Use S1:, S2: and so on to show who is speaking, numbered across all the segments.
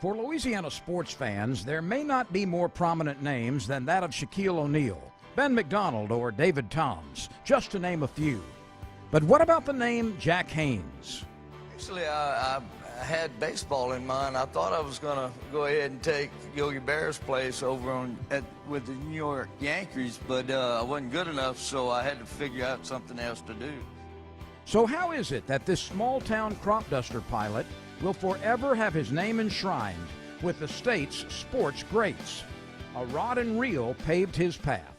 S1: For Louisiana sports fans, there may not be more prominent names than that of Shaquille O'Neal, Ben McDonald, or David Toms, just to name a few. But what about the name Jack Hains?
S2: Actually, I had baseball in mind. I thought I was going to go ahead and take Yogi Berra's place over with the New York Yankees, but I wasn't good enough, so I had to figure out something else to do.
S1: So how is it that this small-town crop duster pilot will forever have his name enshrined with the state's sports greats? A rod and reel paved his path.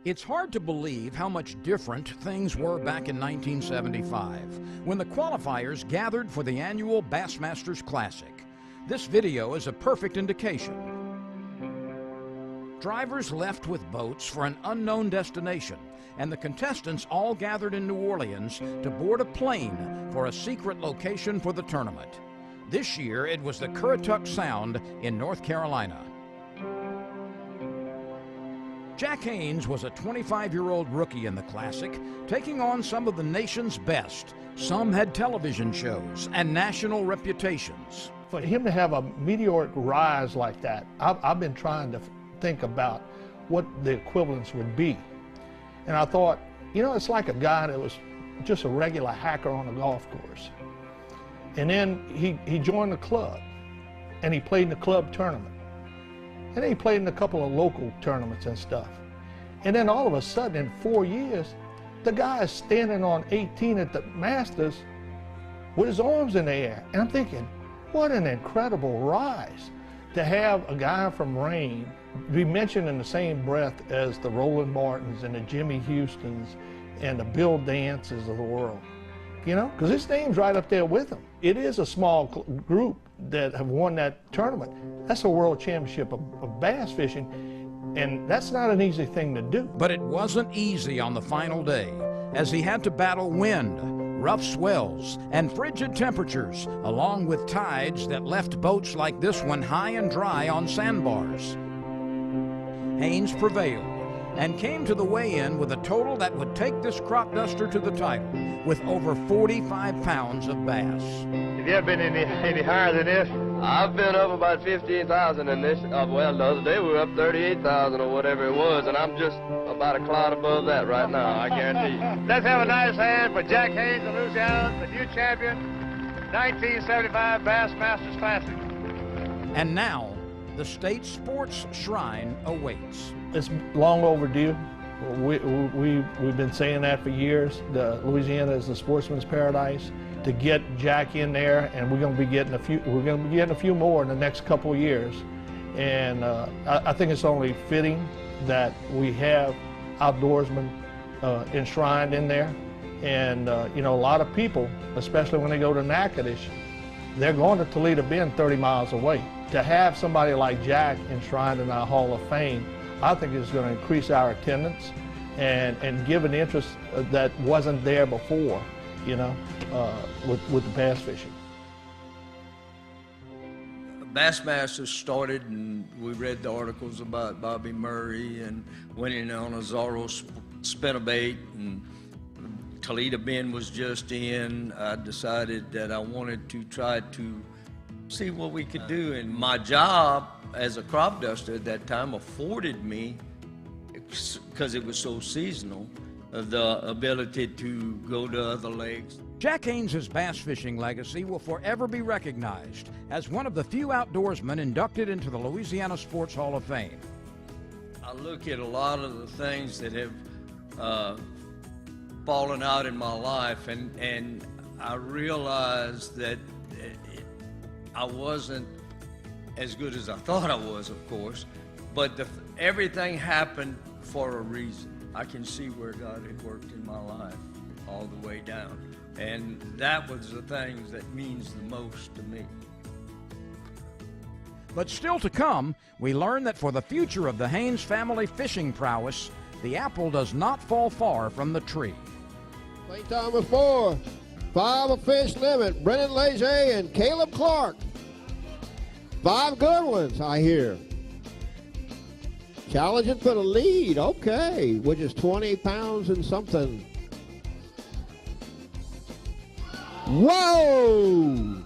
S1: It's hard to believe how much different things were back in 1975 when the qualifiers gathered for the annual Bassmasters Classic. This video is a perfect indication. Drivers left with boats for an unknown destination, and the contestants all gathered in New Orleans to board a plane for a secret location for the tournament. This year, it was the Currituck Sound in North Carolina. Jack Hains was a 25-year-old rookie in the Classic, taking on some of the nation's best. Some had television shows and national reputations.
S3: For him to have a meteoric rise like that, I've been trying to think about what the equivalence would be. And I thought, you know, it's like a guy that was just a regular hacker on a golf course. And then he joined the club, and he played in the club tournament. And then he played in a couple of local tournaments and stuff. And then all of a sudden, in 4 years, the guy is standing on 18 at the Masters with his arms in the air. And I'm thinking, what an incredible rise to have a guy from Rain be mentioned in the same breath as the Roland Martins and the Jimmy Houstons and the Bill Dances of the world. You know, because his name's right up there with him. It is a small group that have won that tournament. That's a world championship of bass fishing, and that's not an easy thing to do.
S1: But it wasn't easy on the final day, as he had to battle wind, rough swells, and frigid temperatures, along with tides that left boats like this one high and dry on sandbars. Hains prevailed and came to the weigh-in with a total that would take this crop duster to the title, with over 45 pounds of bass.
S4: Have you ever been any higher than this?
S5: I've been up about 15,000 in this. Well, the other day we were up 38,000 or whatever it was, and I'm just about a cloud above that right now, I guarantee you.
S4: Let's have a nice hand for Jack Hains of Louisiana, the new champion, 1975 Bassmasters Classic.
S1: And now, the state sports shrine awaits.
S3: It's long overdue. We've been saying that for years. Louisiana is the sportsman's paradise. To get Jack in there, and we're going to be getting a few. We're going to be getting a few more in the next couple of years, and I think it's only fitting that we have outdoorsmen enshrined in there. And you know, a lot of people, especially when they go to Natchitoches, they're going to Toledo Bend 30 miles away. To have somebody like Jack enshrined in our Hall of Fame, I think it's going to increase our attendance and give an interest that wasn't there before, you know, with the bass fishing.
S2: Bassmasters started, and we read the articles about Bobby Murray and winning on a Zorro spinnerbait, and Toledo Bend was just in. I decided that I wanted to try to see what we could do, and my job as a crop duster at that time afforded me, because it was so seasonal, the ability to go to other lakes.
S1: Jack Hains' bass fishing legacy will forever be recognized as one of the few outdoorsmen inducted into the Louisiana Sports Hall of Fame.
S2: I look at a lot of the things that have fallen out in my life, and I realize that I wasn't as good as I thought I was, of course, but everything happened for a reason. I can see where God had worked in my life all the way down, and that was the thing that means the most to me.
S1: But still to come, we learn that for the future of the Hains family fishing prowess, the apple does not fall far from the tree.
S6: Play time of 4. 5 a fish limit. Brennan Leger and Caleb Clark. 5 good ones, I hear. Challenging for the lead, okay, which is 20 pounds and something. Whoa!